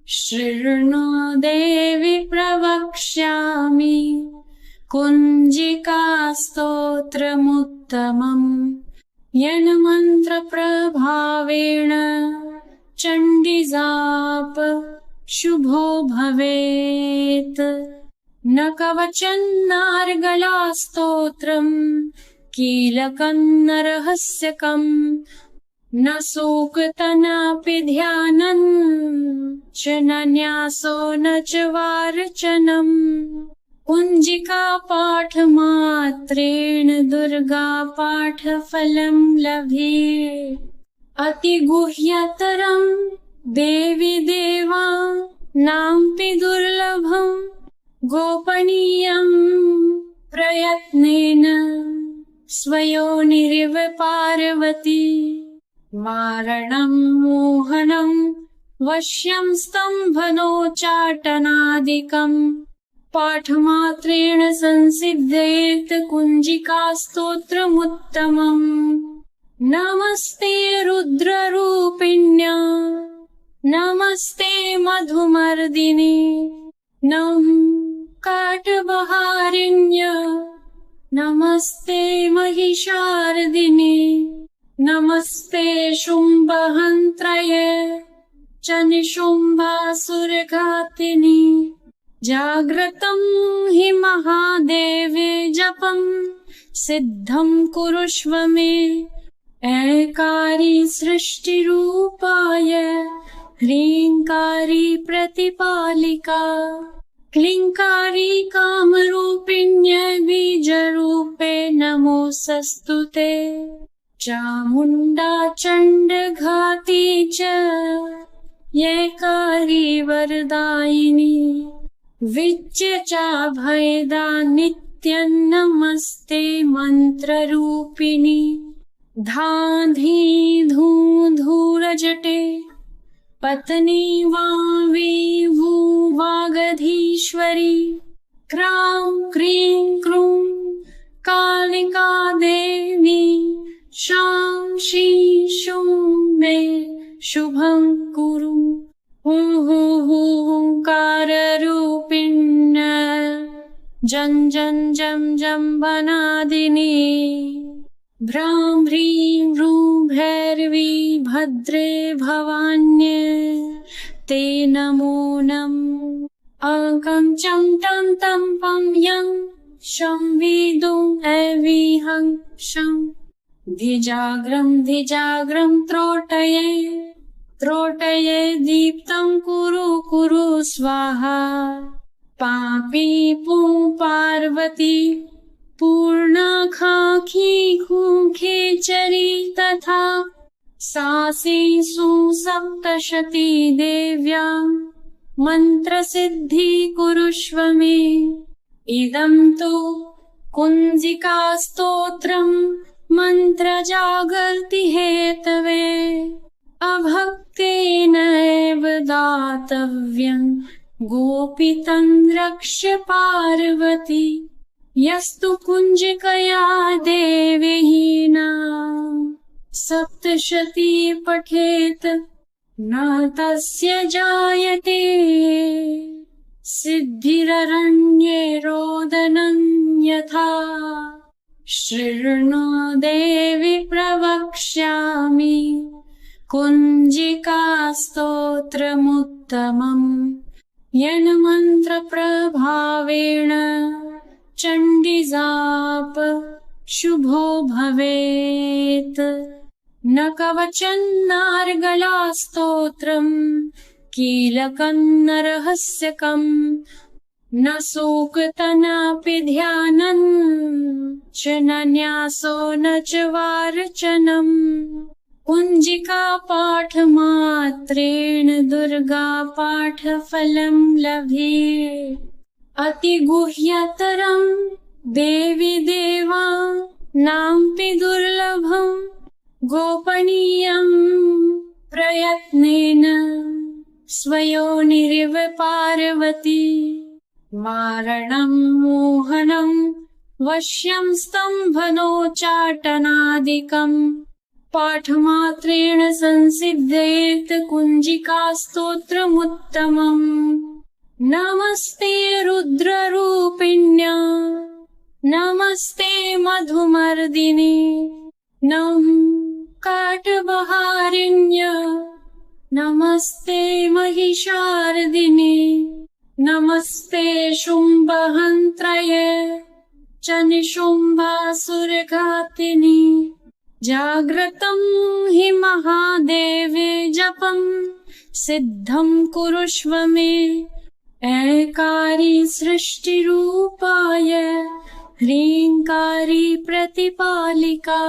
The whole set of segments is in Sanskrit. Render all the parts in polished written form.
शृणु देवि प्रवक्ष्यामि कुञ्जिकास्तोत्रमुत्तमम् येन मन्त्रप्रभावेण चण्डीजाप शुभो भवेत्। न कवचन्नार्गलास्तोत्रम् कीलकं न रहस्यकम् न सूक्तनापि ध्यानम् च न न्यासो न च वार्चनम्। कुञ्जिका पाठमात्रेण दुर्गा पाठफलं लभे। अतिगुह्यतरम् देवी देवानामपि दुर्लभम् गोपनीयम् प्रयत्नेन स्वयोनिरिव पार्वती। मारणम् मोहनम् वश्यं स्तम्भनोच्चाटनादिकम् पाठमात्रेण संसिद्धयेत् कुञ्जिकास्तोत्रमुत्तमम्। नमस्ते रुद्ररूपिण्या नमस्ते मधुमर्दिने नमः काटबहारिण्य नमस्ते महिषार्दिने नमस्ते शुम्भहन्त्रये च निशुम्भासुरघातिनि। जाग्रतं हि महादेवे जपं सिद्धं कुरुष्व मे। ऐकारी सृष्टिरूपाय ह्रीङ्कारी प्रतिपालिका क्लीङ्कारी कामरूपिण्यै बीजरूपे नमोऽस्तुते। चामुण्डा चण्डघाती च ऐकारी वरदायिनी विच्य चाभयदा नित्यं नमस्ते मन्त्ररूपिणी। धाधी धूं धूरजटे पत्नी वावी भूवागधीश्वरी क्रां क्रीं क्रूं कालिका देवी शां शीं शूं मे शुभं कुरु। हुंकाररूपिण्य जं जं जं जम्बनादिनी भ्रां ह्रीं भ्रूं भैरवी भद्रे भवान्ये ते नमो नमः। अकं चं तं तं पं यं शं विदुं ऐविहं शं धिजाग्रं त्रोटये त्रोटये दीप्तं कुरु कुरु स्वाहा। पापी पुं पार्वती पूर्णाखाखी खूखेचरी तथा सासी सुसप्तशती देव्यां मन्त्रसिद्धि कुरुष्व मे। इदं तु कुञ्जिकास्तोत्रम् मन्त्रजागर्ति हेतवे अभक्तेन एव दातव्यं गोपितं रक्ष्य पार्वती। यस्तु कुञ्जिकया देवीहीना सप्तशती पठेत् न तस्य जायते सिद्धिररण्ये रोदनं यथा। शृणु देवि प्रवक्ष्यामि कुञ्जिकास्तोत्रमुत्तमम् येन मन्त्रप्रभावेण चण्डीजाप शुभो भवेत्। न कवचन्नार्गलास्तोत्रम् कीलकं न रहस्यकम् न सूक्तनापि ध्यानम् च न न्यासो न च वार्चनम्। कुञ्जिका पाठमात्रेण दुर्गा पाठफलं लभे। अतिगुह्यतरम् देवी देवानामपि दुर्लभम् गोपनीयम् प्रयत्नेन स्वयोनिरिव पार्वती। मारणम् मोहनम् वश्यं स्तम्भनोच्चाटनादिकम् पाठमात्रेण संसिद्धयेत् कुञ्जिका स्तोत्रमुत्तमम्। नमस्ते रुद्ररूपिण्या नमस्ते मधुमर्दिने काटबहारिण्य नमस्ते महिषार्दिने नमस्ते शुम्भहन्त्रये च निशुम्भासुरघातिनि। जाग्रतं हि महादेवे जपं सिद्धं कुरुष्व मे। ऐकारी सृष्टिरूपाय ह्रीङ्कारी प्रतिपालिका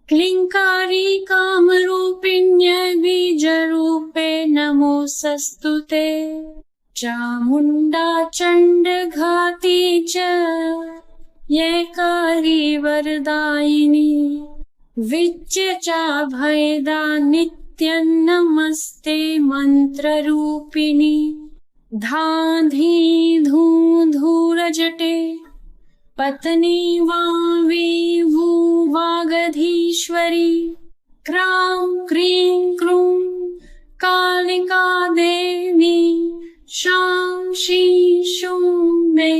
क्लीङ्कारी कामरूपिण्य बीजरूपे नमोऽस्तुते। चामुण्डा चण्डघाती च ऐकारी वरदायिनी विच्य चाभयदा नित्यं नमस्ते मन्त्ररूपिणी। धाधी धूं धूरजटे पत्नी वावी भूवागधीश्वरी क्रां क्रीं क्रूं कालिका देवी शां शीं शूं मे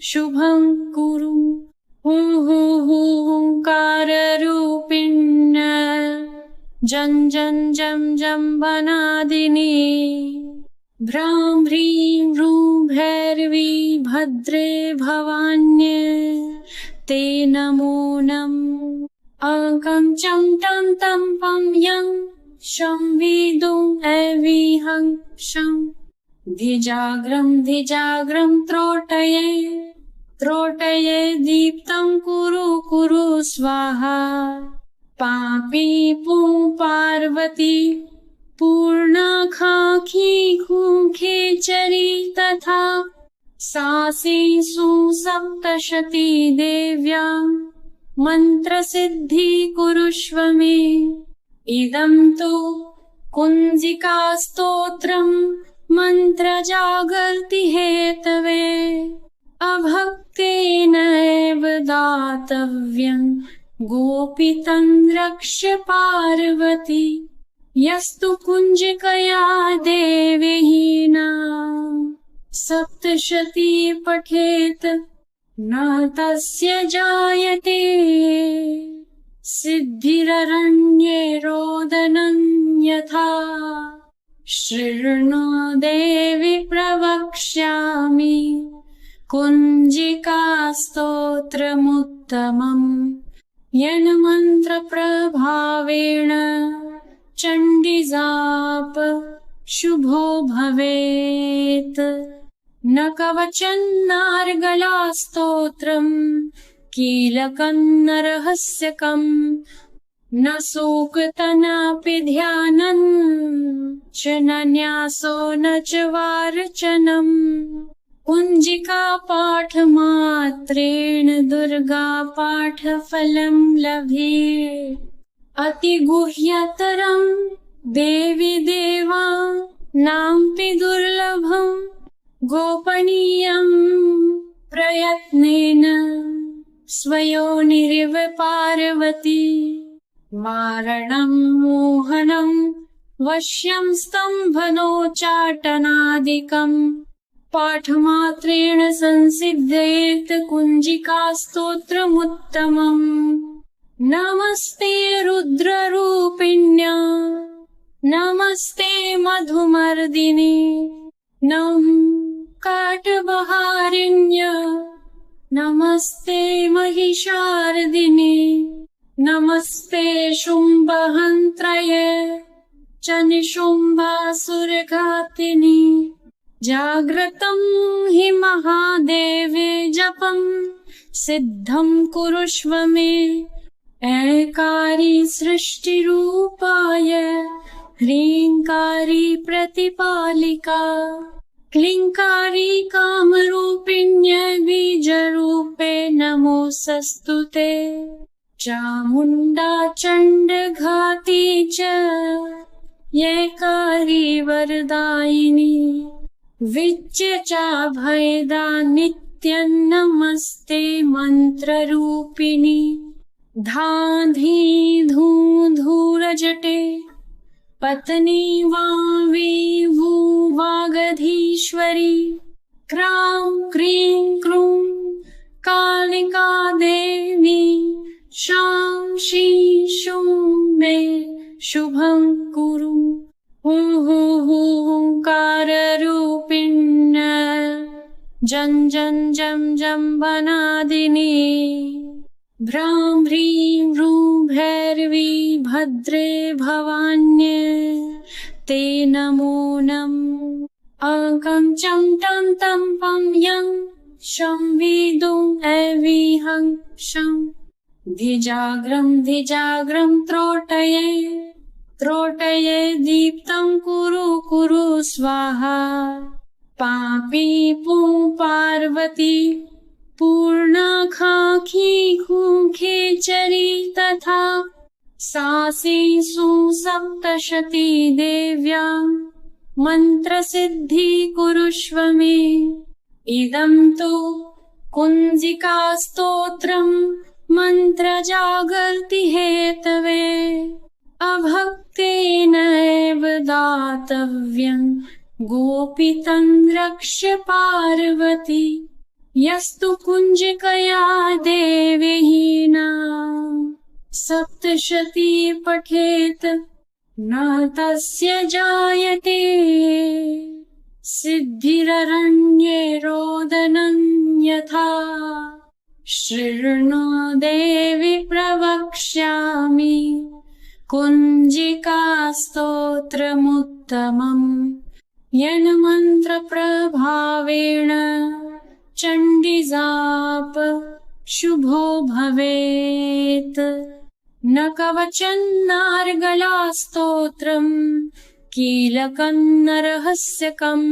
शुभं कुरु। हुंकाररूपिण्य जं जं जं जं वनादिनी भ्रां ह्रीं भ्रूं भैरवी भद्रे भवान्ये ते नमो नमः। अकं चं तं तं पं यं शं विदुं ऐविहं शं धिजाग्रं त्रोटये त्रोटये दीप्तं कुरु कुरु स्वाहा। पापी पुं पार्वती पूर्णाखाखी खूखेचरी तथा सासी सुसप्तशती देव्यां मन्त्रसिद्धि कुरुष्व मे। इदं तु कुञ्जिका स्तोत्रं मन्त्रजागर्ति हेतवे अभक्तेन एव दातव्यं गोपितं रक्ष्य पार्वती। यस्तु कुञ्जिकया देवहीना सप्तशती पठेत् न तस्य जायते सिद्धिररण्ये रोदनं यथा। शृणु देवि प्रवक्ष्यामि कुञ्जिका स्तोत्रमुत्तमम्। येन मन्त्रप्रभावेण चण्डीजाप शुभो भवेत्। न कवचं नार्गला स्तोत्रं कीलकं न रहस्यकं न सूक्तनापि ध्यानं च न न्यासो न च वार्चनम्। कुञ्जिका पाठमात्रेण दुर्गा पाठफलं लभे। अतिगुह्यतरं देवी देवानामपि दुर्लभं गोपनीयं प्रयत्नेन स्वयोनिरिव पार्वती। मारणं मोहनं वश्यं स्तम्भनोच्चाटनादिकं पाठमात्रेण संसिद्धयेत् कुञ्जिका स्तोत्रमुत्तमम्। नमस्ते रुद्ररूपिण्या नमस्ते मधुमर्दिने काटबहारिण्य नमस्ते महिषार्दिने नमस्ते शुम्भहन्त्रये च निशुम्भासुरघातिनि। जाग्रतं हि महादेवे जपं सिद्धं कुरुष्व मे। ऐकारी सृष्टिरूपाय ह्रीङ्कारी प्रतिपालिका क्लीङ्कारी कामरूपिण्य बीजरूपे नमोऽस्तुते। चामुण्डा चण्डघाती च ऐकारी वरदायिनी विच्य चाभयदा नित्यं नमस्ते मन्त्ररूपिणी। धाधी धू धूरजटे पत्नी वावी वागधीश्वरी क्रां क्रीं क्रूं कालिका देवी शां शीं शूं मे शुभं कुरु हुंकाररूपिण्य जं जं जं जं वनादिनी भ्रां ह्रीं भ्रूं भैरवी भद्रे भवान्ये ते नमो नमः अकं चं तं तं पं यं शं विदुं ऐविहं शं धिजाग्रं त्रोटये त्रोटये दीप्तं कुरु कुरु स्वाहा पापी पू पार्वती पूर्णाखाखी खूखे चरी तथा सासी सुसप्तशती देव्यां मंत्रसिद्धि कुरुष्व मे इदं तु कुंजिका स्तोत्रं मंत्रजागर्ति हेतवे अभक्तेन एव दातव्यं गोपितं रक्ष्य पार्वती यस्तु कुंजिकया देवहीना सप्तशती पठेत न तस्य जायते सिद्धिररण्ये रोदनं यथा शृणु देवि प्रवक्ष्यामि कुंजिका स्तोत्रमुत्तमम् येन मंत्र प्रभावेण चण्डीजाप शुभो भवेत् न कवचन्नार्गला स्तोत्रम् कीलकं न रहस्यकम्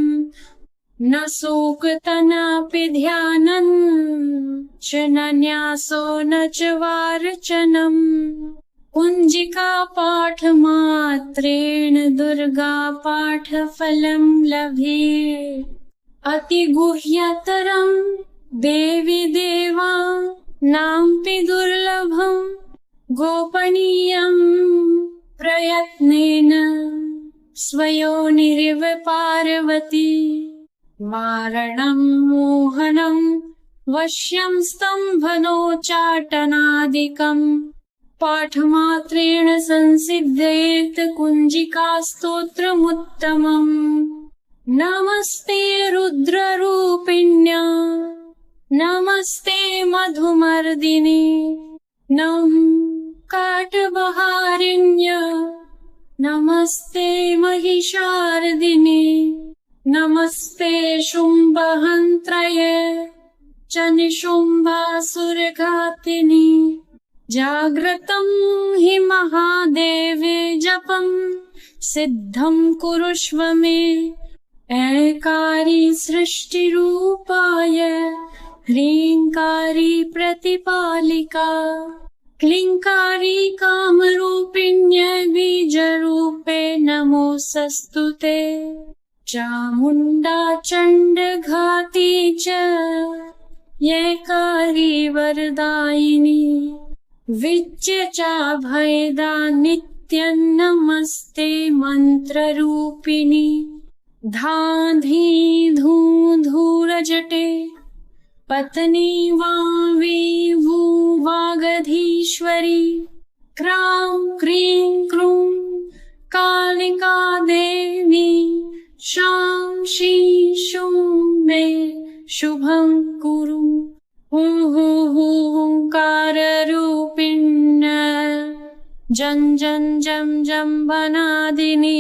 न सूक्तनापि ध्यानं च न न्यासो न च वार्चनम् कुंजिका पाठ मात्रेण दुर्गा पाठ फलं लभे अति गुह्यतरं देवी देवा नाम्पि दुर्लभं गोपनीयं प्रयत्नेन स्वयोनिरिव पार्वती मारणं मोहनं वश्यं स्तम्भनोच्चाटनादिकम् पाठमात्रेण संसिद्धयेत् कुंजिका स्तोत्रमुत्तमम् नमस्ते रुद्ररूपिण्या नमस्ते मधुमर्दिनी नमः काटबहारिण्य नमस्ते महिषार्दिनी नमस्ते शुम्भहन्त्रये च निशुम्भासुरघातिनी जाग्रतं हि महादेवे जपं सिद्धं कुरुष्व मे ऐकारी सृष्टिरूपाय ह्रींकारी प्रतिपालिका क्लींकारी कामरूपिण्य बीजरूपे नमोऽस्तुते चामुण्डा चण्डघाती च ऐकारी वरदायिनी विच्य चाभयदा नित्यं नमस्ते मंत्ररूपिणी धाधी धू धूरजटे पत्नी वावी वागधीश्वरी क्रां क्रीं क्रूं कालिका देवी शां शीं शूं मे शुभं कुरु हुंकाररूपिण्य जं जं जं जं वनादिनी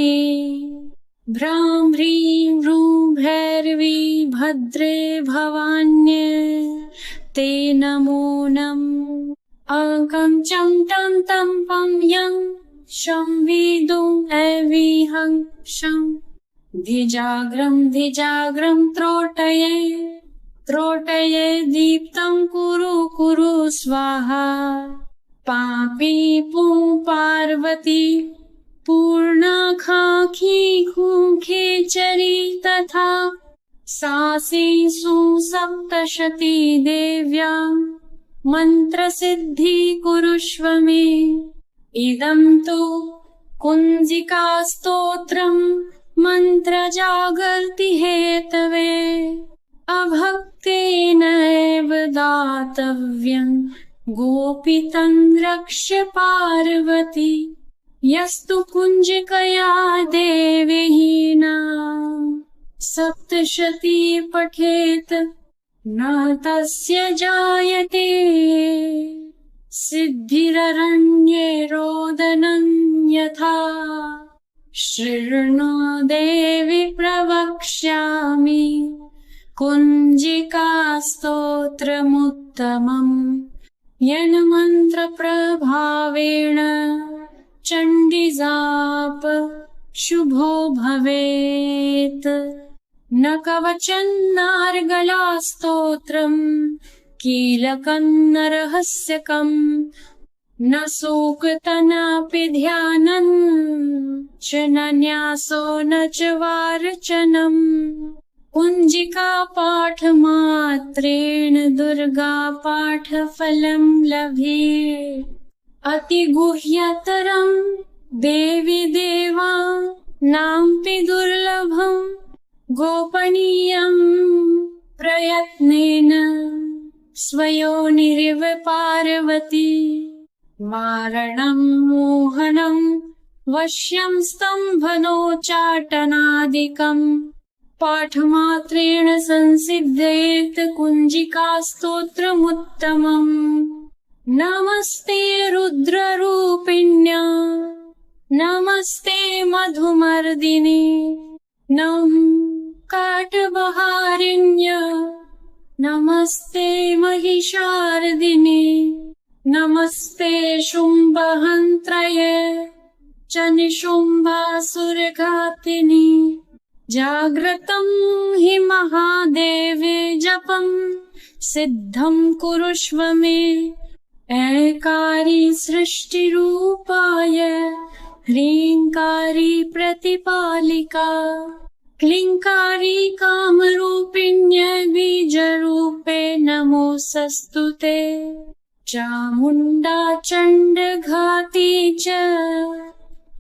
भ्रां ह्रीं भ्रूं भैरवी भद्रे भवान्ये ते नमो नमः अकं चं तं तं पं यं शं विदुं ऐविहं शं धिजाग्रं त्रोटये त्रोटये दीप्तं कुरु कुरु स्वाहा पापी पू पार्वती पूर्णाखाखी खूखे चरी तथा सासी सुसप्तशती देव्यां मन्त्रसिद्धि कुरुष्व मे। इदं तु कुञ्जिकास्तोत्रम् मन्त्रजागर्ति हेतवे। अभक्तेन एव दातव्यं गोपितं रक्ष्य पार्वती। यस्तु कुञ्जिकया देवहीना सप्तशती पठेत न तस्य जायते सिद्धिररण्ये रोदनं यथा। शृणु देवि प्रवक्ष्यामि कुञ्जिकास्तोत्रमुत्तमम्। येन मन्त्रप्रभावेण चण्डीजाप शुभो भवेत्। न कवचन्नार्गलास्तोत्रम् कीलकं न रहस्यकम् न सूक्तनापि ध्यानम् च न न्यासो न च वार्चनम्। कुञ्जिका पाठमात्रेण दुर्गा पाठफलं लभे। अतिगुह्यतरं देवी देवानामपि दुर्लभं गोपनीयं प्रयत्नेन स्वयोनिरिव पार्वती। मारणं मोहनं वश्यं स्तम्भनोच्चाटनादिकम् पाठमात्रेण संसिद्धयेत् कुञ्जिकास्तोत्रमुत्तमम्। नमस्ते रुद्ररूपिण्या नमस्ते मधुमर्दिने नमः काटबहारिण्य नमस्ते महिषार्दिने नमस्ते शुम्भहन्त्रये च निशुम्भासुरघातिनि। जाग्रतं हि महादेवे जपं सिद्धं कुरुष्व मे। ऐकारी सृष्टिरूपाय ह्रीङ्कारी प्रतिपालिका क्लीङ्कारी कामरूपिण्य बीजरूपे नमोऽस्तुते। चामुण्डा चण्डघाती च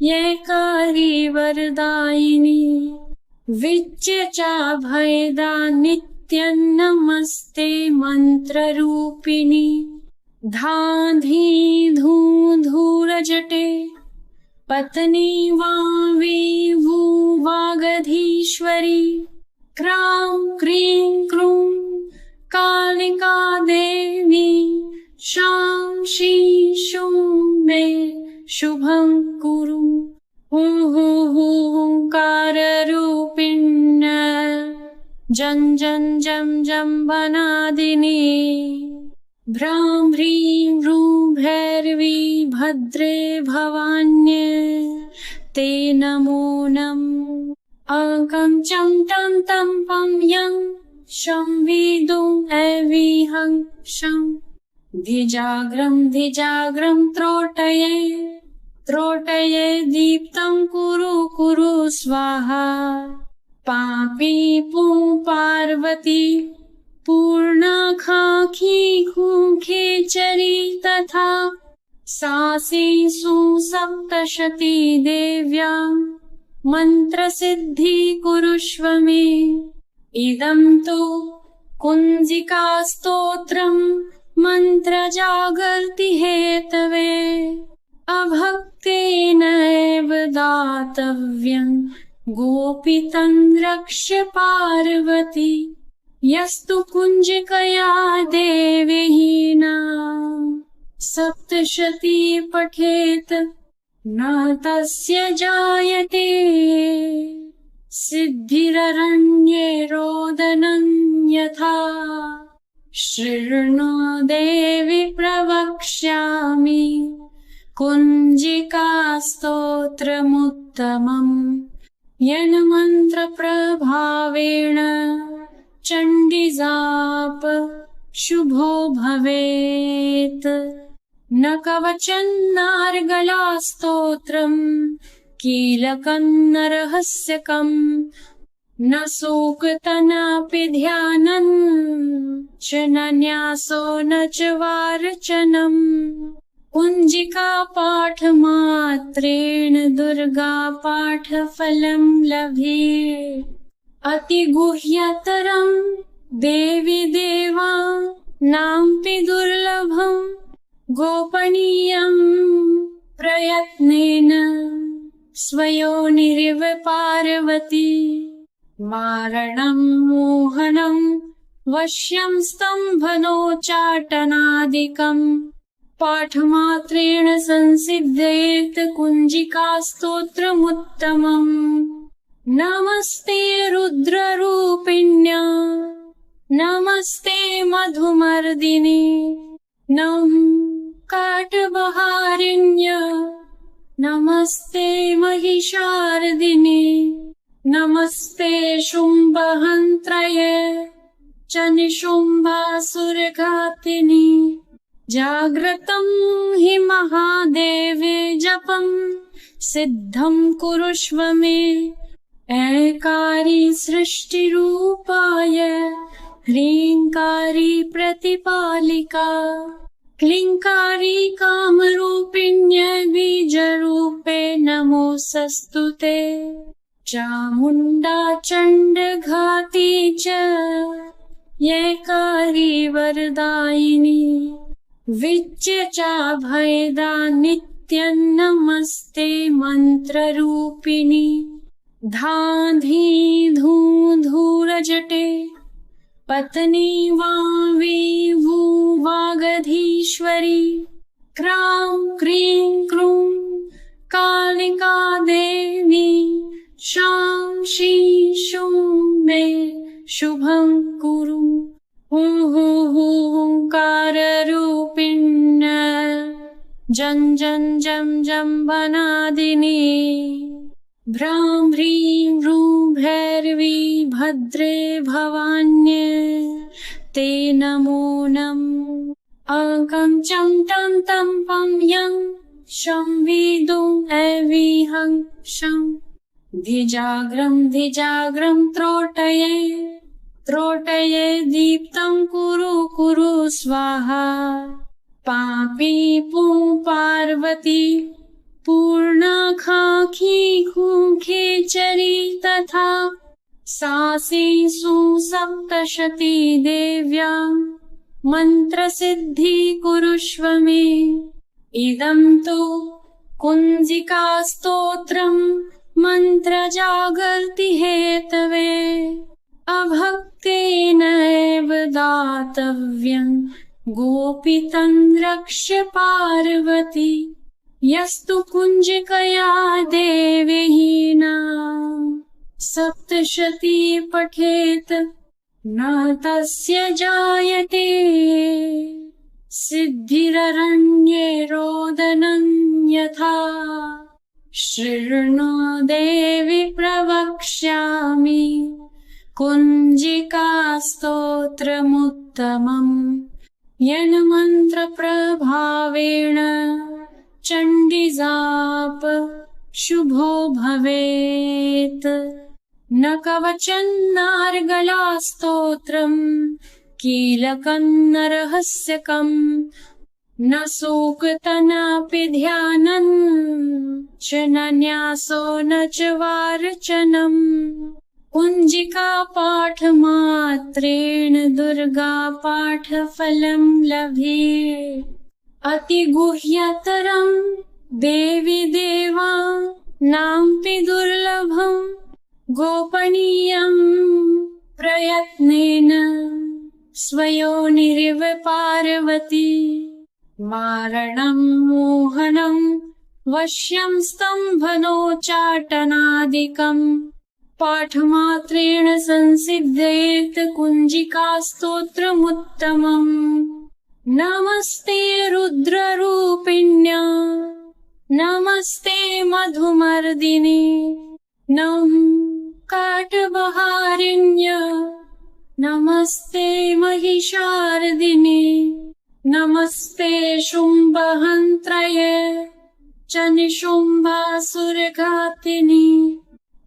ऐकारी वरदायिनी विच्य चाभयदा नित्यं नमस्ते मन्त्ररूपिणी। धाधी धूं धूरजटे पत्नी वावी वागधीश्वरी क्रां क्रीं क्रूं कालिका देवी शां शीं शूं मे शुभं कुरु। हुंकाररूपिण्य जं जं जं जं वनादिनी। भ्रां ह्रीं ह्रूं भैरवी भद्रे भवान्ये ते नमो नमः। अकं चं तं तं पं यं शं विदुं ऐविहं शं। धिजाग्रं त्रोटये त्रोटये दीप्तं कुरु कुरु स्वाहा। पापी पुं पार्वती पूर्णाखाखी खूखेचरी तथा सासी सुसप्तशती देव्या मन्त्रसिद्धि कुरुष्व मे। इदं तु कुञ्जिकास्तोत्रम् मन्त्रजागर्ति हेतवे। अभक्तेन एव दातव्यं गोपितं रक्ष्य पार्वती। यस्तु कुञ्जिकया देवहीना सप्तशती पठेत न तस्य जायते सिद्धिररण्ये रोदनं यथा। शृणु देवि प्रवक्ष्यामि कुञ्जिकास्तोत्रमुत्तमम्। येन मन्त्रप्रभावेण चण्डीजाप शुभो भवेत्। न कवचन्नार्गलास्तोत्रम् कीलकं न रहस्यकम् न सूक्तनापि ध्यानम् च न न्यासो न च वारचनम् कुञ्जिका पाठमात्रेण दुर्गा पाठफलं लभे अतिगुह्यतरं देवी देवानामपि दुर्लभं गोपनीयं प्रयत्नेन स्वयोनिरिव पार्वती मारणं मोहनं वश्यं स्तम्भनोच्चाटनादिकं पाठमात्रेण संसिद्धयेत् कुञ्जिका स्तोत्रमुत्तमम् नमस्ते रुद्ररूपिण्या नमस्ते मधुमर्दिने नम काटबहारिण्य नमस्ते महिषार्दिने नमस्ते शुम्भहन्त्रये च निशुम्भासुरघातिनि जाग्रतं हि महादेवे जपं सिद्धं कुरुष्व मे ऐकारी सृष्टिरूपाय ह्रीङ्कारी प्रतिपालिका क्लीङ्कारी कामरूपिण्य बीजरूपे नमोऽस्तुते चामुण्डा चण्डघाती च यैकारी वरदायिनी विच्य चाभयदा नित्यं नमस्ते मन्त्ररूपिणी धाधी धूं धूरजटे पत्नी वावी वागधीश्वरी क्रां क्रीं क्रूं कालिका देवी शां शीं शूं मे शुभं कुरु हुंकाररूपिण्य जं जं जं जं वनादिनी भ्रां ह्रीं भ्रूं भैरवी भद्रे भवान्ये ते नमो नमः अकं चं तं तं पं यं शं विदुं ऐविहं शं धिजाग्रं त्रोटये त्रोटये दीप्तं कुरु कुरु स्वाहा पापी पुं पार्वती पूर्णाखाखी खूखेचरी तथा सासी सुसप्तशती देव्यां मन्त्रसिद्धि कुरुष्व मे इदं तु कुञ्जिका स्तोत्रं मन्त्रजागर्ति हेतवे अभक्तेन एव दातव्यं गोपितं रक्ष्य पार्वती यस्तु कुञ्जिकया देवहीना सप्तशती पठेत न तस्य जायते सिद्धिररण्ये रोदनं यथा शृणु देवि प्रवक्ष्यामि कुञ्जिका स्तोत्रमुत्तमम् येन मन्त्रप्रभावेण चण्डीजाप शुभो भवेत् न कवचं नार्गलास्तोत्रम् कीलकं न रहस्यकम् न सूक्तनापि ध्यानं च न न्यासो न च वारचनम् कुञ्जिका पाठमात्रेण दुर्गा पाठफलं लभे अतिगुह्यतरं देवी देवानामपि दुर्लभं गोपनीयं प्रयत्नेन स्वयोनिरिव पार्वती मारणं मोहनं वश्यं स्तम्भनोच्चाटनादिकं पाठमात्रेण संसिद्धयेत् कुञ्जिका स्तोत्रमुत्तमम् नमस्ते रुद्ररूपिण्या नमस्ते मधुमर्दिने नम काटबहारिण्य नमस्ते महिषार्दिने नमस्ते शुम्भहन्त्रये च निशुम्भासुरघातिनि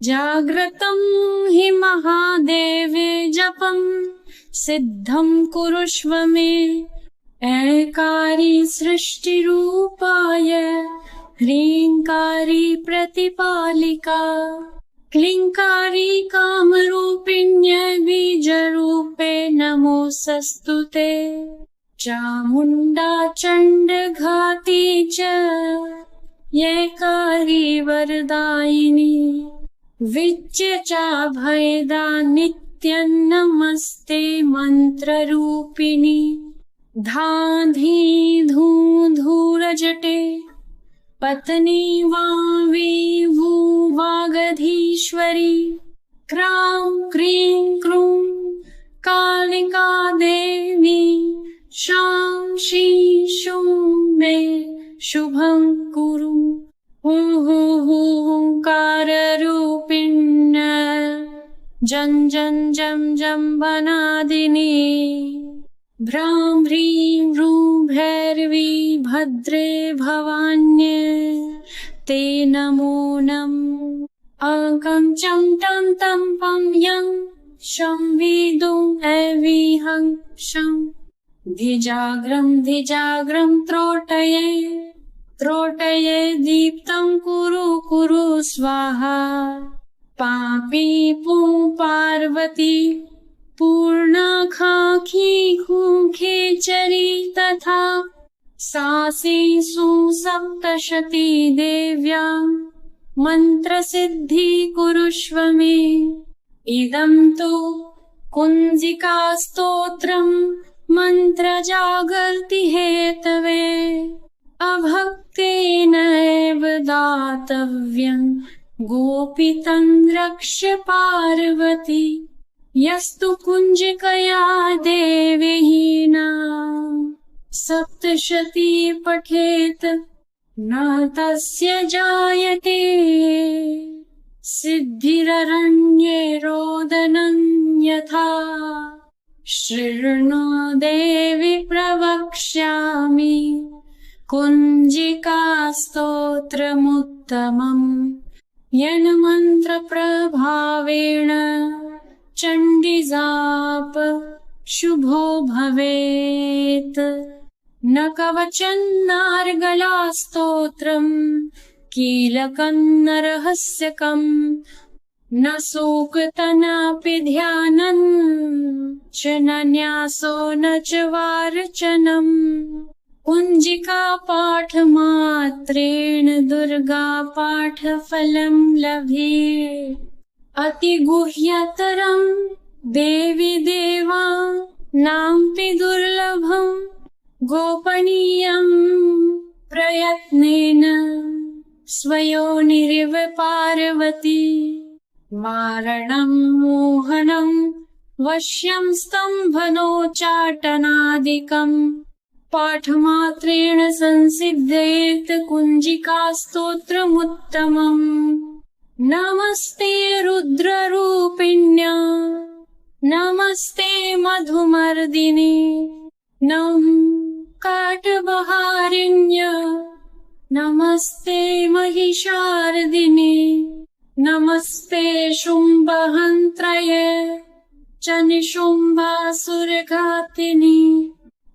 जाग्रतं हि महादेवे जपं सिद्धं कुरुष्व मे ऐकारी सृष्टिरूपाय ह्रीङ्कारी प्रतिपालिका क्लीङ्कारी कामरूपिण्यै बीजरूपे नमोऽस्तुते चामुण्डा चण्डघाती च यैकारी वरदायिनी विच्य चाभयदा नित्यं नमस्ते मन्त्ररूपिणी धाधी धूधूरजटे पत्नी वावी वागधीश्वरी क्रां क्रीं क्रूं कालिका देवी शां शीं शूं मे शुभं कुरु हुंकाररूपिण्य जं जं जं जं वनादिनी भ्रां ह्रीं भ्रूं भैरवी भद्रे भवान्ये ते नमो नमः अकं चं तं तं पं यं शं विदुं ऐविहं शं धिजाग्रं त्रोटये त्रोटये दीप्तं कुरु कुरु स्वाहा पापी पुं पार्वती पूर्णाखाखी खूखेचरी तथा सासी सुसप्तशती देव्यां मन्त्रसिद्धि कुरुष्व मे इदं तु कुञ्जिकास्तोत्रं मन्त्रजागर्ति हेतवे अभक्तेनैव दातव्यं गोपितं रक्ष पार्वती यस्तु कुञ्जिकया देवहीना सप्तशती पठेत न तस्य जायते सिद्धिररण्ये रोदनं यथा शृणु देवि प्रवक्ष्यामि कुञ्जिकास्तोत्रमुत्तमम् येन मन्त्रप्रभावेण चण्डीजाप शुभो भवेत् न कवचं नार्गलास्तोत्रम् कीलकं न रहस्यकम् न सूक्तनापि ध्यानं च न न्यासो न च वार्चनम् कुञ्जिका पाठमात्रेण दुर्गा पाठफलं लभे अतिगुह्यतरं देवी देवा नाम्पि दुर्लभं गोपनीयं प्रयत्नेन स्वयोनिरिव पार्वती मारणं मोहनं वश्यं स्तम्भनोच्चाटनादिकं पाठमात्रेण संसिद्धयेत् कुञ्जिकास्तोत्रमुत्तमम् नमस्ते रुद्ररूपिण्या नमस्ते मधुमर्दिनी नमः काटबहारिण्य नमस्ते महिषार्दिनी नमस्ते शुम्भहन्त्रये च निशुम्भासुरघातिनी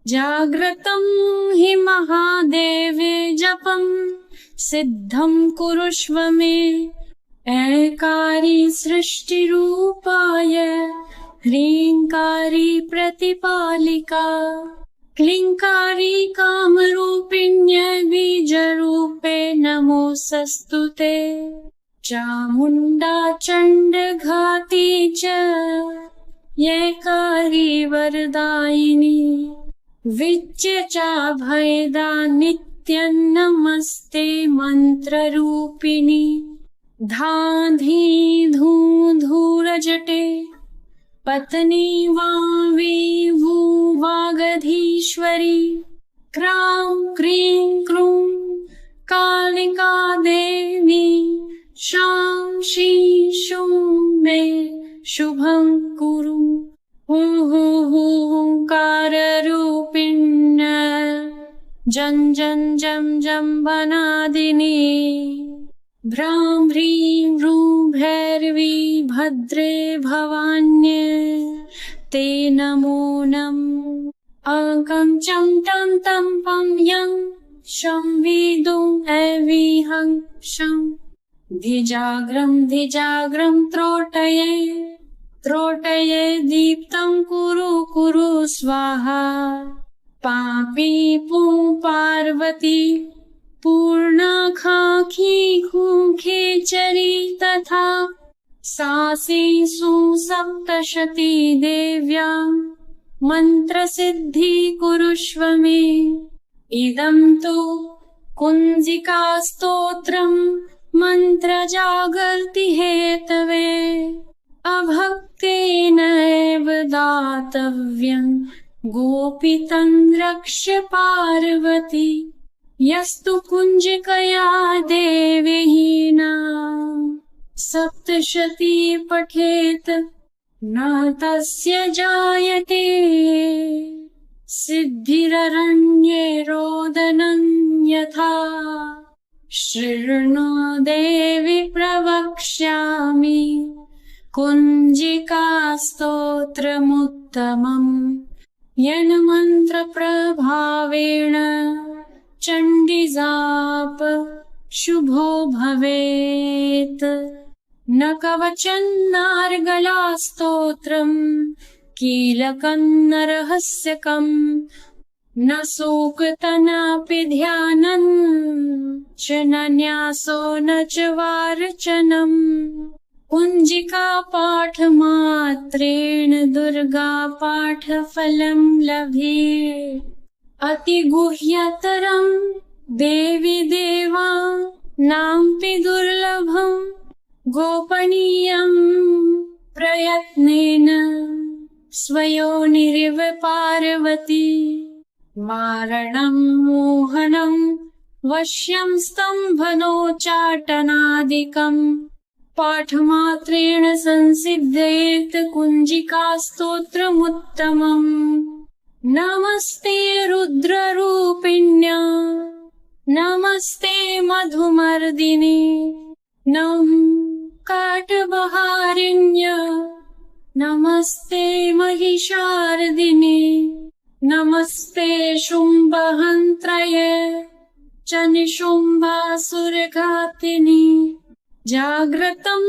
जाग्रतं हि महादेवे जपं सिद्धं कुरुष्व मे ऐकारी सृष्टिरूपाय ह्रीङ्कारी प्रतिपालिका क्लीङ्कारी कामरूपिण्यै बीजरूपे नमोऽस्तुते चामुण्डा चण्डघाती च यैकारी वरदायिनी विच्य चाभयदा नित्यं नमस्ते मन्त्ररूपिणी धाधी धूधूरजटे पत्नी वावी वागधीश्वरी क्रां क्रीं क्रूं कालिका देवी शां शीं शूं मे शुभं कुरु हुंकाररूपिण्य जं जं जं जं वनादिनी भ्रां ह्रीं भ्रूं भैरवी भद्रे भवान्ये ते नमो नमः। अकं चं तं तं पं यं संविदुम् अविहं शं धिजाग्रं त्रोटये त्रोटये दीप्तं कुरु कुरु स्वाहा। पापी पुं पार्वती पूर्णाखाखी खूखे चरी तथा सासीषु सप्तशती देव्या मंत्रसिद्धि कुरुष्व मे। इदं तु कुञ्जिका स्तोत्रम् मन्त्रजागर्ति हेतवे अभक्तेन एव दातव्यं गोपितं रक्ष पार्वती। यस्तु कुञ्जिकया देवहीना सप्तशती पठेत न तस्य जायते सिद्धिररण्ये रोदनं यथा। शृणु देवि प्रवक्ष्यामि कुञ्जिका स्तोत्रमुत्तमम् येन मन्त्रप्रभावेण चण्डीजाप शुभो भवेत्। न कवचं नार्गलास्तोत्रम् कीलकं न रहस्यकम् न सूक्तनापि ध्यानं च न न्यासो न च वार्चनम्। कुञ्जिका पाठमात्रेण दुर्गा पाठफलं लभे। अतिगुह्यतरं देवी देवा नाम्पि दुर्लभं गोपनीयं प्रयत्नेन स्वयोनिरिव पार्वती। मारणं मोहनं वश्यं स्तम्भनोच्चाटनादिकं पाठमात्रेण संसिद्धयेत् कुञ्जिका स्तोत्रमुत्तमम्। नमस्ते रुद्ररूपिण्या नमस्ते मधुमर्दिने नमः काटबहारिण्य नमस्ते महिषार्दिने नमस्ते शुम्भहन्त्रये च निशुम्भासुरघातिनि। जाग्रतं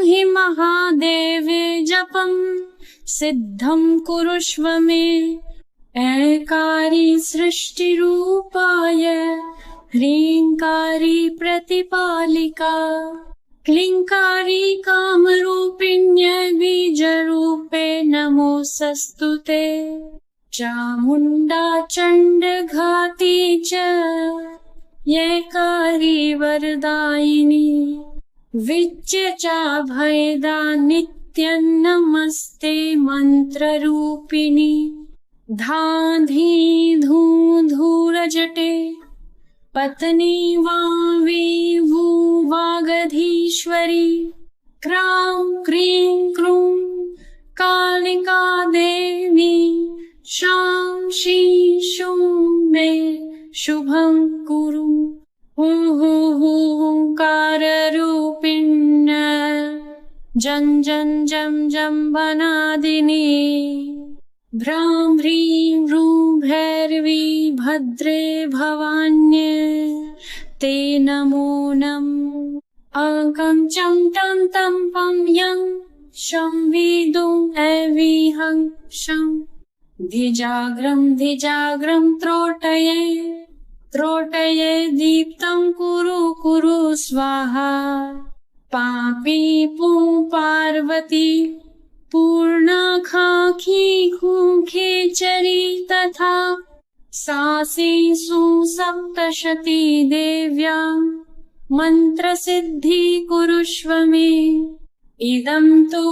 हि महादेवे जपं सिद्धं कुरुष्व मे। ऐकारी सृष्टिरूपाय ह्रीङ्कारी प्रतिपालिका क्लीङ्कारी कामरूपिण्यै बीजरूपे नमोऽस्तुते। चामुण्डा चण्डघाती च येकारी वरदायिनी विच्य चाभयदा नित्यं नमस्ते मन्त्ररूपिणी। धाधी धूधूरजटे पत्नी वावी वागधीश्वरी क्रां क्रीं क्रूं कालिका देवी शां शीं शूं मे शुभं कुरु। हुंकाररूपिण्य जं जं जं जं वनादिनी भ्रां ह्रीं ह्रूं भैरवी भद्रे भवान्ये ते नमो नमः। अकं चं तं तं पं यं संविदुम् अविहं शं धिजाग्रं त्रोटये त्रोटये दीप्तं कुरु कुरु स्वाहा। पापी पुं पार्वती पूर्णाखाखी खूखे चरी तथा सासीषु सप्तशती देव्या मंत्रसिद्धि कुरुष्व मे। इदं तु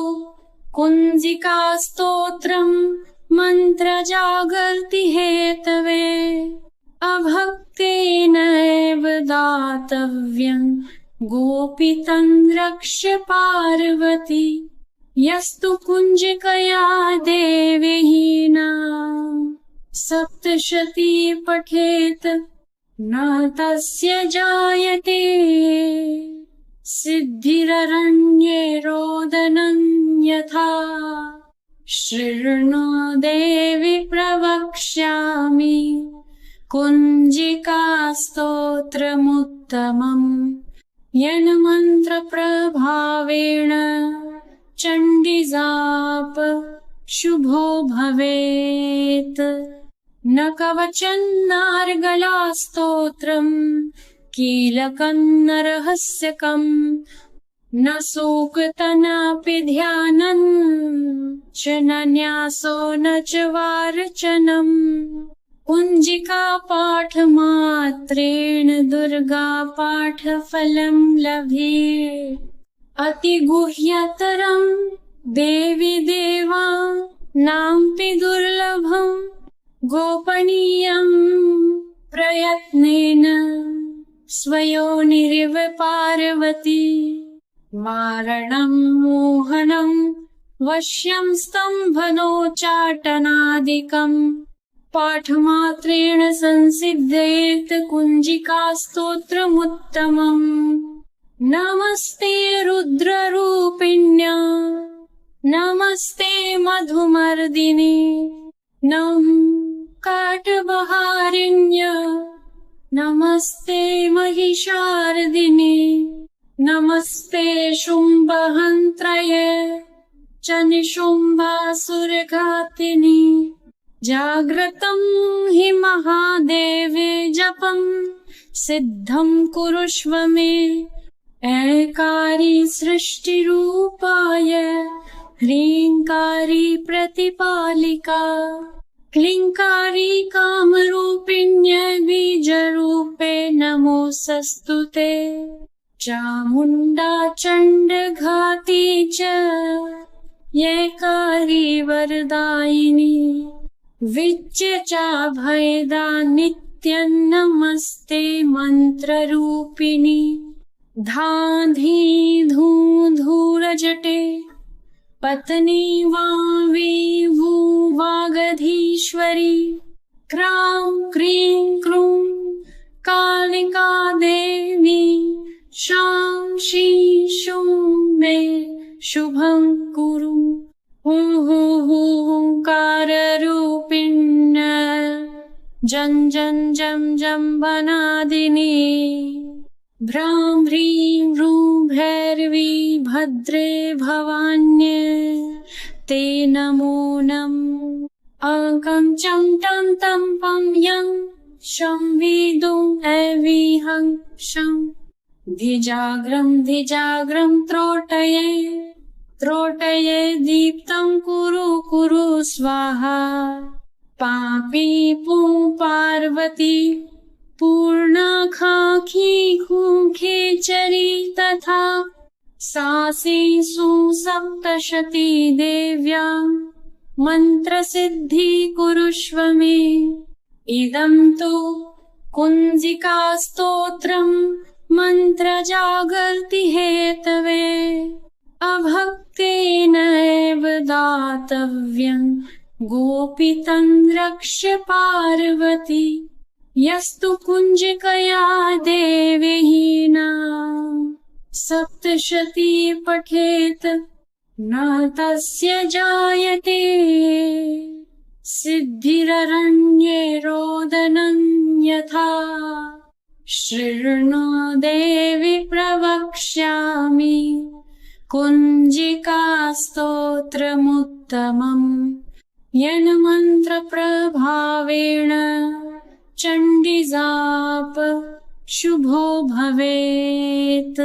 कुञ्जिका स्तोत्रम् मन्त्रजागर्ति हेतवे अभक्तेन एव दातव्यं गोपितं रक्ष पार्वती। यस्तु कुञ्जिकया देवहीना सप्तशती पठेत न तस्य जायते सिद्धिररण्ये रोदनं यथा। शृणु देवि प्रवक्ष्यामि कुञ्जिकास्तोत्रमुत्तमम् यन्मन्त्रप्रभावेण चण्डीजाप शुभो भवेत्। न कवचन्नार्गलास्तोत्रम् कीलकम् न रहस्यकम् न सूक्तनापि ध्यानम् च न न्यासो न च वार्चनम्। कुञ्जिका पाठमात्रेण दुर्गा पाठफलम् लभे। अतिगुह्यतरम् देवी देवानामपि दुर्लभम् गोपनीयम् प्रयत्नेन स्वयोनिरिव पार्वती। मारणम् मोहनम् वश्यम् स्तम्भनोच्चाटनादिकम् पाठमात्रेण संसिद्धयेत् कुञ्जिकास्तोत्रमुत्तमम्। नमस्ते रुद्ररूपिण्या नमस्ते मधुमर्दिने नमः काटबहारिण्य नमस्ते महिषार्दिने नमस्ते शुम्भहन्त्रये च निशुम्भासुरघातिनि। जाग्रतं हि महादेवे जपं सिद्धं कुरुष्व मे। ऐकारी सृष्टिरूपाय ह्रीङ्कारी प्रतिपालिका क्लीङ्कारी कामरूपिण्यै बीजरूपे नमोऽस्तुते। चामुण्डा चण्डघाती च ऐकारी वरदायिनी विच्य चाभयदा नित्यं नमस्ते मन्त्ररूपिणी। धाधी धूधूरजटे पत्नी वावी वागधीश्वरी क्रां क्रीं क्रूं कालिका देवी शां शीं शूं मे शुभं कुरु। हुंकाररूपिण्य जं जं जं जं वनादिनी भ्रां ह्रीं ह्रूं भैरवी भद्रे भवान्ये ते नमो नमः। अकं चं तं तं पं यं शं विदुं ऐविहं शं धिजाग्रं त्रोटये त्रोटये दीप्तं कुरु कुरु स्वाहा। पापी पुं पार्वती पूर्णाखाखी खूखेचरी तथा सासी सुसप्तशती देव्या मन्त्रसिद्धि कुरुष्व मे। इदं तु कुञ्जिकास्तोत्रम् मन्त्रजागर्ति हेतवे अभक्तेन एव दातव्यं गोपितं रक्ष पार्वती। यस्तु कुञ्जिकया देवहीना सप्तशती पठेत् न तस्य जायते सिद्धिररण्ये रोदनं यथा। शृणु देवि प्रवक्ष्यामि कुञ्जिकास्तोत्रमुत्तमम् यन्मन्त्रप्रभावेण चण्डीजाप शुभो भवेत्।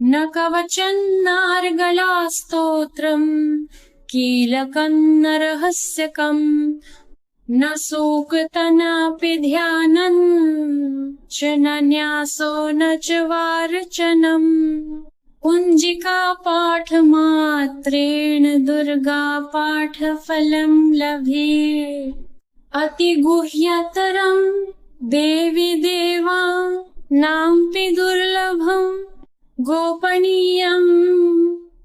न कवचन्नार्गलास्तोत्रम् कीलकम् न रहस्यकम् न सूक्तनापि ध्यानम् च न न्यासो न च वार्चनम्। कुञ्जिका पाठमात्रेण दुर्गा पाठफलम् लभे। अतिगुह्यतरम् देवी देवानामपि दुर्लभम् गोपनीयम्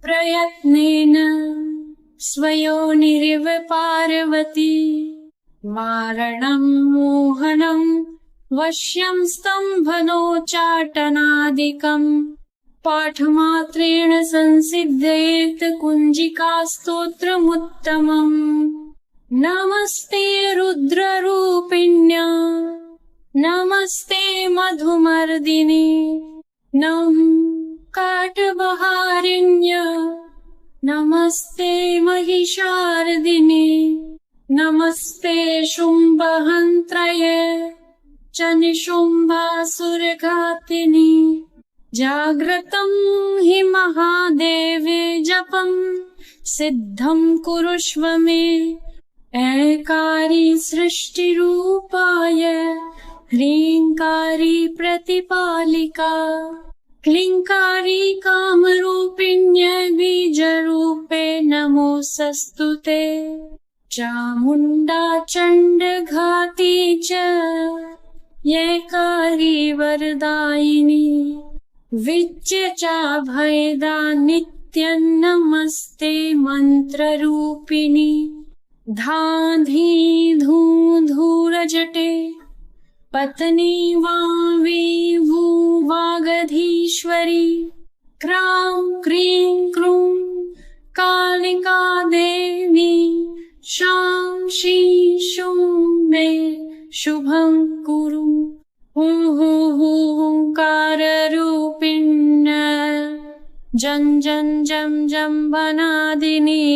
प्रयत्नेन स्वयोनिरिव पार्वती। मारणम् मोहनम् वश्यम् स्तम्भनोच्चाटनादिकम् पाठमात्रेण संसिद्धयेत् कुञ्जिका स्तोत्रमुत्तमम्। नमस्ते रुद्ररूपिण्या नमस्ते मधुमर्दिने नम काटबहारिण्य नमस्ते महिषार्दिने नमस्ते शुम्भहन्त्रये च निशुम्भासुरघातिनि। जाग्रतं हि महादेवे जपं सिद्धं कुरुष्व मे। ऐकारी सृष्टिरूपाय ह्रीङ्कारी प्रतिपालिका क्लीङ्कारी कामरूपिण्यै बीजरूपे नमोऽस्तुते। चामुण्डा चण्डघाती च ऐकारी वरदायिनी विच्य चाभयदा नित्यं नमस्ते मन्त्ररूपिणी। धाधी धूधूरजटे पत्नी वावी भूवागधीश्वरी क्रां क्रीं क्रूं कालिका देवी शां शीं शूं मे शुभं कुरु। हुंकाररूपिण्य जं जं जं जं वनादिनी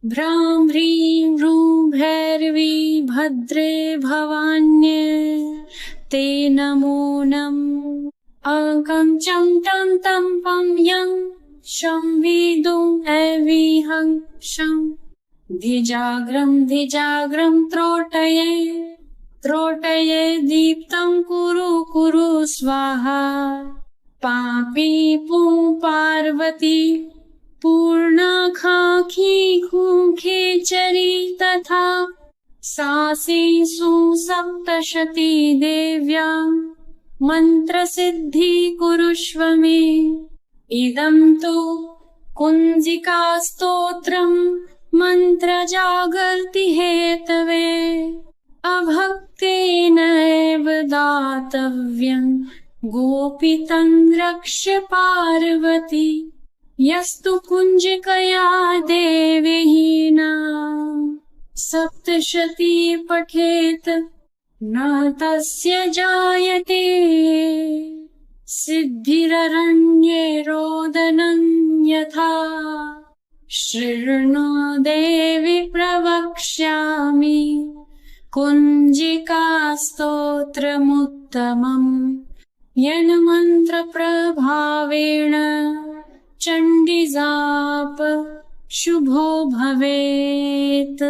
भ्रां ह्रीं ह्रूं भैरवी भद्रे भवान्ये ते नमो नमः। अकं चं तं तं पं यं शं विदुं ऐविहं शं धिजाग्रं त्रोटये त्रोटये दीप्तं कुरु कुरु स्वाहा। पापी पुं पार्वती पूर्णाखाखी खूखेचरी तथा सासी सुसप्तशती देव्यां मन्त्रसिद्धि कुरुष्व मे। इदं तु कुञ्जिका स्तोत्रम् मन्त्रजागर्ति हेतवे अभक्तेनैव दातव्यं गोपितं रक्ष पार्वती। यस्तु कुञ्जिकया देवहीना सप्तशती पठेत् न तस्य जायते सिद्धिररण्ये रोदनं यथा। शृणु देवि प्रवक्ष्यामि कुञ्जिका स्तोत्रमुत्तमम्। येन मन्त्रप्रभावेण चण्डीजाप शुभो भवेत्।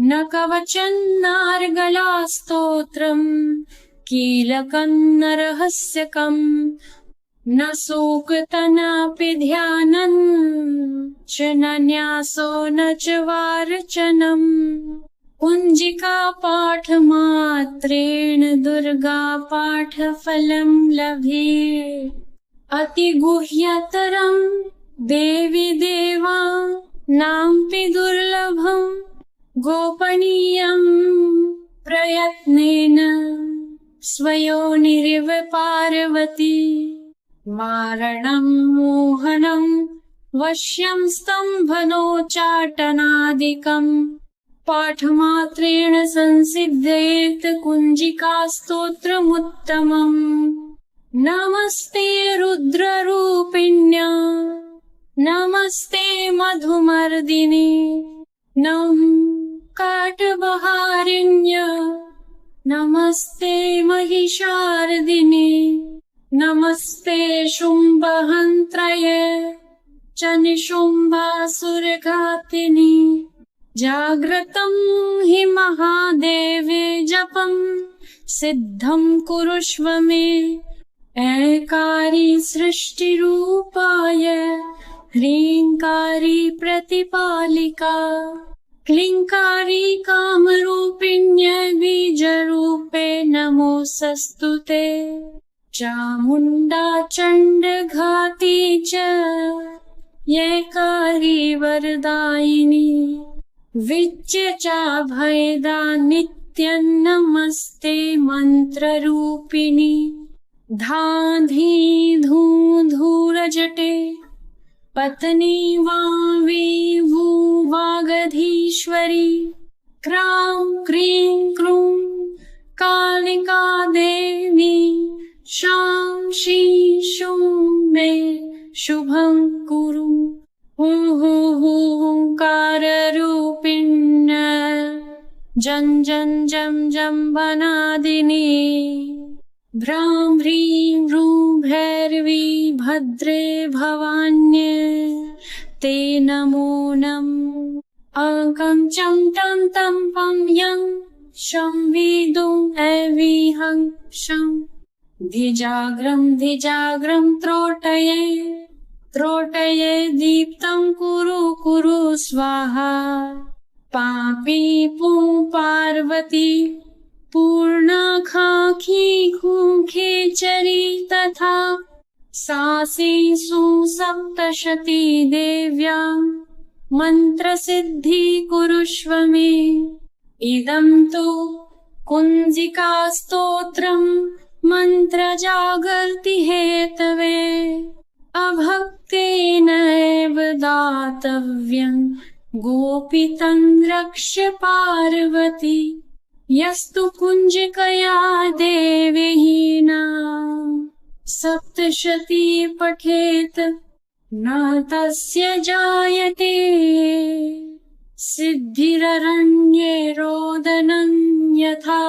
न कवचं नार्गलास्तोत्रम् कीलकं न रहस्यकम् न सूक्तनापि ध्यानम् च न न्यासो न च वार्चनम्। कुञ्जिका पाठमात्रेण दुर्गा पाठफलं लभे। अतिगुह्यतरं देवी देवानामपि दुर्लभं गोपनीयं प्रयत्नेन स्वयोनिरिव पार्वती। मारणं मोहनं वश्यं स्तम्भनोच्चाटनादिकं पाठमात्रेण संसिद्धयेत् कुञ्जिका स्तोत्रमुत्तमम्। नमस्ते रुद्ररूपिण्या नमस्ते मधुमर्दिने नम काटबहारिण्य नमस्ते महिषार्दिने नमस्ते शुम्भहन्त्रये च निशुम्भासुरघातिनि। जाग्रतं हि महादेवे जपं सिद्धं कुरुष्व मे। ऐकारी सृष्टिरूपाय ह्रीङ्कारी प्रतिपालिका क्लीङ्कारी कामरूपिण्यै बीजरूपे नमोऽस्तुते। चामुण्डा चण्डघाती च ऐकारी वरदायिनी विच्य चाभयदा नित्यं नमस्ते मन्त्ररूपिणी। धाधी धूधूरजटे पत्नी वागधीश्वरी क्रां क्रीं क्रूं कालिका देवी शां शीं शूं मे शुभं कुरु हुंकाररूपिण्य जं जं जं जं वनादिनी भ्रां ह्रीं ह्रूं भैरवी भद्रे भवान्ये ते नमो नमः अकं चं तं तं पं यं शं विदुं ऐविहं शं धिजाग्रं त्रोटये दीप्तं कुरु कुरु स्वाहा पापी पुं पार्वती पूर्णाखाखी खूखेचरी तथा सासी सुसप्तशती देव्यां मन्त्रसिद्धि कुरुष्व मे इदं तु कुञ्जिकास्तोत्रम् मन्त्रजागर्ति हेतवे अभक्तेनैव दातव्यं गोपितं रक्ष पार्वती यस्तु कुञ्जिकया देवहीना सप्तशती पठेत न तस्य जायते सिद्धिररण्ये रोदनं यथा